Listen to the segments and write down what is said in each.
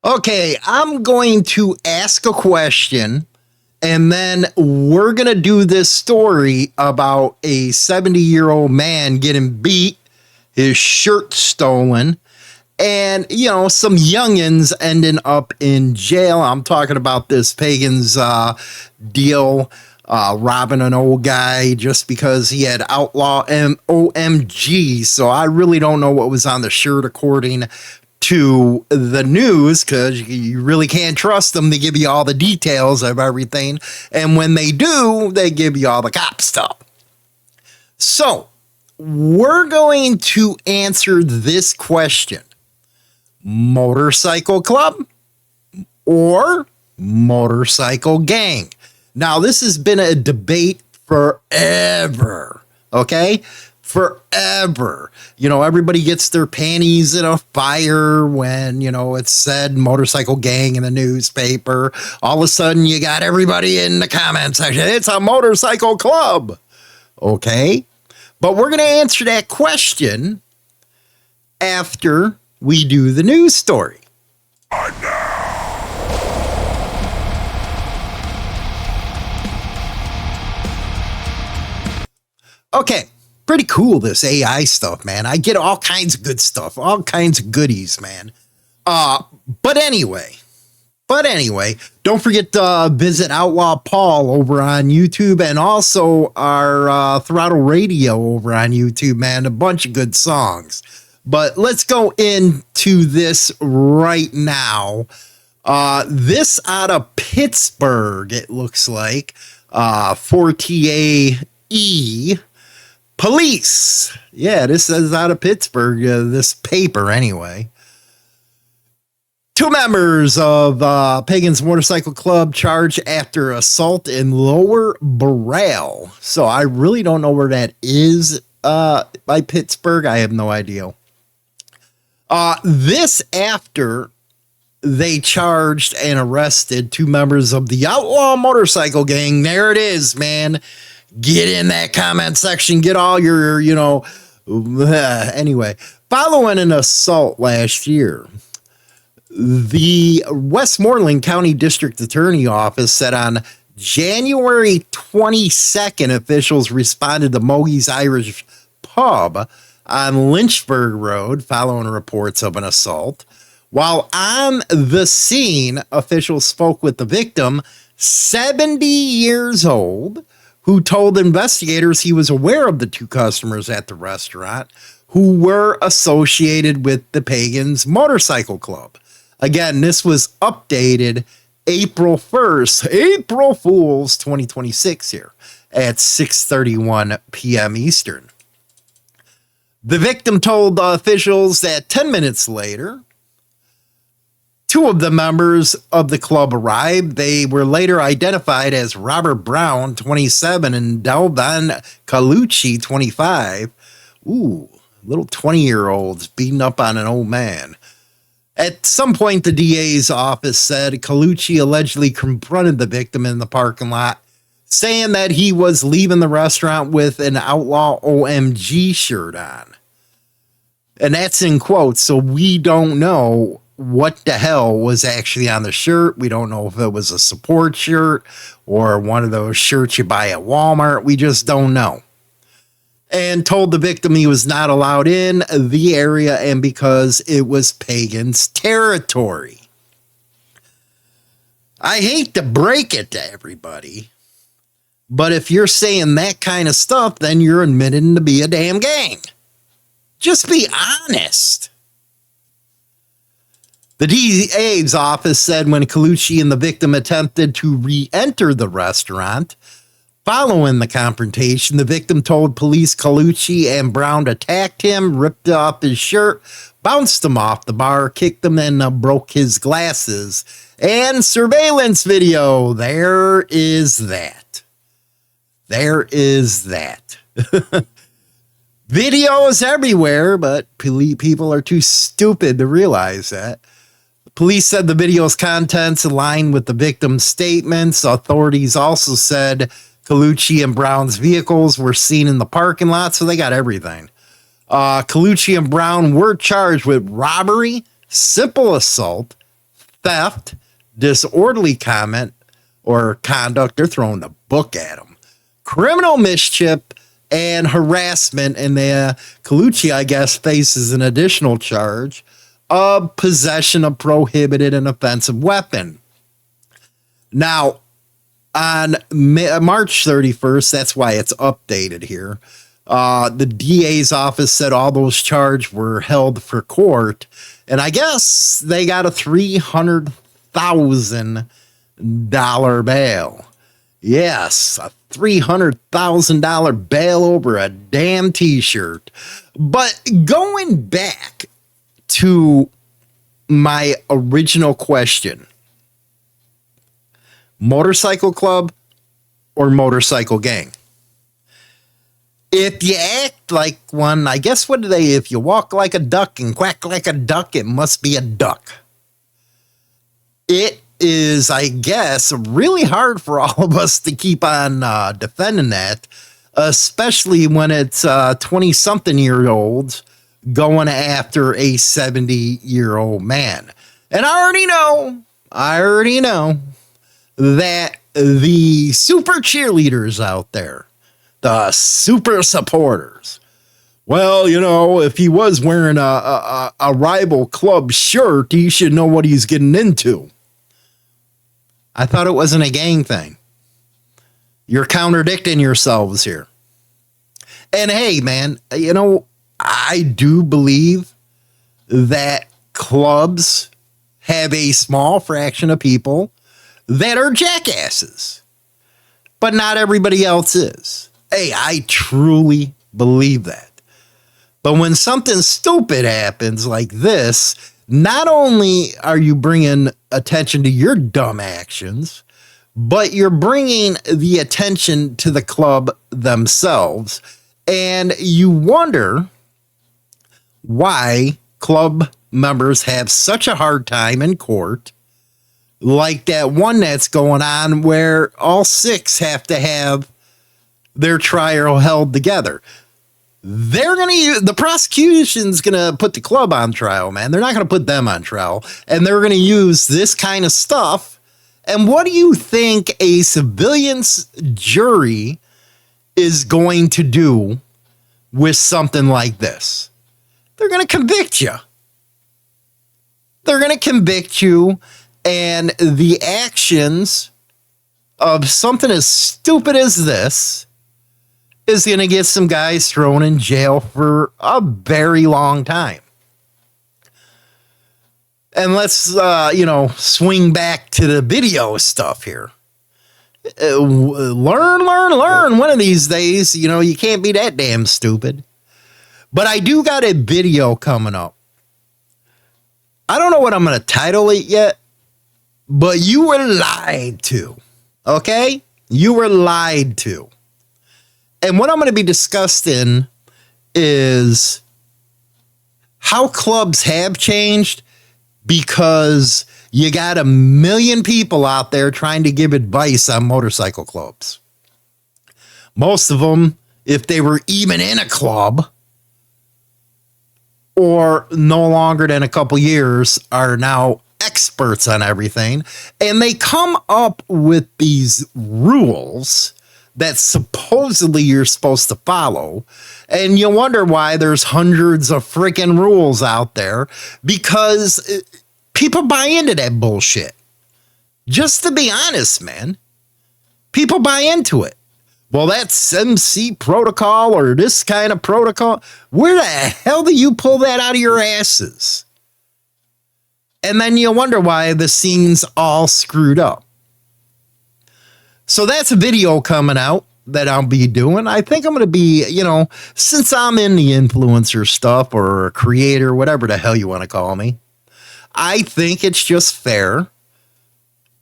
Okay, I'm going to ask a question, and then we're going to do this story about a 70-year-old man getting beat, his shirt stolen, and, some youngins ending up in jail. I'm talking about this Pagans deal, robbing an old guy just because he had Outlaw OMG. So I really don't know what was on the shirt according to the news, because you really can't trust them to give you all the details of everything. And when they do, they give you all the cop stuff. So we're going to answer this question: motorcycle club or motorcycle gang? Now, this has been a debate forever, okay? Forever. Everybody gets their panties in a fire when, it's said motorcycle gang in the newspaper. All of a sudden, you got everybody in the comment section. It's a motorcycle club, okay? But we're going to answer that question after we do the news story. Okay, pretty cool, this AI stuff, man. I get all kinds of good stuff, all kinds of goodies, man. But anyway, don't forget to visit Outlaw Paul over on YouTube, and also our Throttle Radio over on YouTube, man. A bunch of good songs. But let's go into this right now. This out of Pittsburgh, it looks like. 4TAE Police. Yeah, this is out of Pittsburgh, this paper anyway. 2 members of Pagans Motorcycle Club charged after assault in Lower Burrell. So I really don't know where that is by Pittsburgh. I have no idea. This after they charged and arrested 2 members of the Outlaw Motorcycle Gang. There it is, man. Get in that comment section. Get all your, anyway. Following an assault last year, the Westmoreland County District Attorney Office said on January 22nd, officials responded to Mohei's Irish Pub on Lynchburg Road following reports of an assault. While on the scene, officials spoke with the victim, 70 years old, who told investigators he was aware of the 2 customers at the restaurant who were associated with the Pagans Motorcycle Club. Again, this was updated April 1st, April Fool's 2026 here at 6:31 p.m. Eastern. The victim told officials that 10 minutes later, 2 of the members of the club arrived. They were later identified as Robert Browne, 27, and Devin Colucci, 25. Ooh, little 20-year-olds beating up on an old man. At some point, the DA's office said Colucci allegedly confronted the victim in the parking lot, saying that he was leaving the restaurant with an Outlaw OMG shirt on. And that's in quotes, so we don't know what the hell was actually on the shirt. We don't know if it was a support shirt or one of those shirts you buy at Walmart. We just don't know. And told the victim he was not allowed in the area, and because it was Pagans territory. I hate to break it to everybody, but if you're saying that kind of stuff, then you're admitting to be a damn gang. Just be honest. The DA's office said when Colucci and the victim attempted to re-enter the restaurant, following the confrontation, the victim told police Colucci and Browne attacked him, ripped off his shirt, bounced him off the bar, kicked him, and broke his glasses. And surveillance video. There is that. There is that. Videos everywhere, but people are too stupid to realize that. Police said the video's contents aligned with the victim's statements. Authorities also said Colucci and Browne's vehicles were seen in the parking lot, so they got everything. Colucci and Browne were charged with robbery, simple assault, theft, disorderly comment or conduct, they're throwing the book at them, criminal mischief, and harassment. And Colucci, I guess, faces an additional charge of possession of prohibited and offensive weapon. Now, on March 31st, that's why it's updated here, the DA's office said all those charges were held for court, and I guess they got a $300,000 bail. Yes, a $300,000 bail over a damn t-shirt. But going back to my original question, motorcycle club or motorcycle gang? If you act like one, I guess if you walk like a duck and quack like a duck, it must be a duck. It is, I guess, really hard for all of us to keep on defending that, especially when it's 20-something-year-olds going after a 70-year-old man. And I already know that the super cheerleaders out there, the super supporters, well, if he was wearing a rival club shirt, he should know what he's getting into. I thought it wasn't a gang thing. You're contradicting yourselves here. And hey, man, I do believe that clubs have a small fraction of people that are jackasses, but not everybody else is. Hey, I truly believe that. But when something stupid happens like this, not only are you bringing attention to your dumb actions, but you're bringing the attention to the club themselves. And you wonder why club members have such a hard time in court, like that one that's going on where all 6 have to have their trial held together. The prosecution's going to put the club on trial, man. They're not going to put them on trial. And they're going to use this kind of stuff. And what do you think a civilian's jury is going to do with something like this? They're going to convict you. They're going to convict you. And the actions of something as stupid as this is going to get some guys thrown in jail for a very long time. And let's, swing back to the video stuff here. Learn. One of these days, you can't be that damn stupid. But I do got a video coming up. I don't know what I'm going to title it yet, but you were lied to. Okay? You were lied to. And what I'm going to be discussing is how clubs have changed because you got 1 million people out there trying to give advice on motorcycle clubs. Most of them, if they were even in a club or no longer than a couple years, are now experts on everything. And they come up with these rules that supposedly you're supposed to follow. And you wonder why there's hundreds of freaking rules out there, because people buy into that bullshit. Just to be honest, man, people buy into it. Well, that's MC protocol or this kind of protocol. Where the hell do you pull that out of your asses? And then you wonder why the scene's all screwed up. So that's a video coming out that I'll be doing. I think I'm going to be, since I'm in the influencer stuff or a creator, whatever the hell you want to call me, I think it's just fair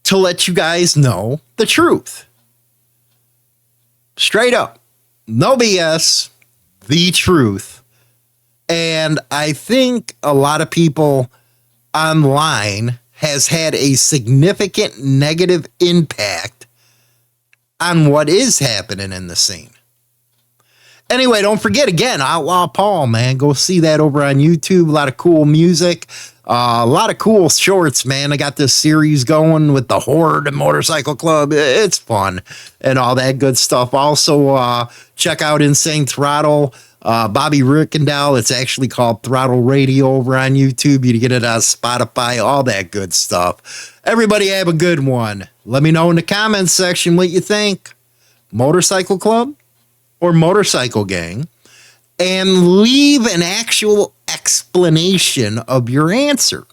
to let you guys know the truth. Straight up. No BS. The truth. And I think a lot of people online has had a significant negative impact on what is happening in the scene. Anyway, don't forget again, Outlaw Paul, man. Go see that over on YouTube. A lot of cool music, A lot of cool shorts, man. I got this series going with the Horde Motorcycle Club. It's fun and all that good stuff. Also, check out Insane Throttle. Bobby Rickendahl. It's actually called Throttle Radio over on YouTube. You can get it on Spotify, all that good stuff. Everybody have a good one. Let me know in the comments section what you think. Motorcycle Club or Motorcycle Gang? And leave an actual explanation of your answer.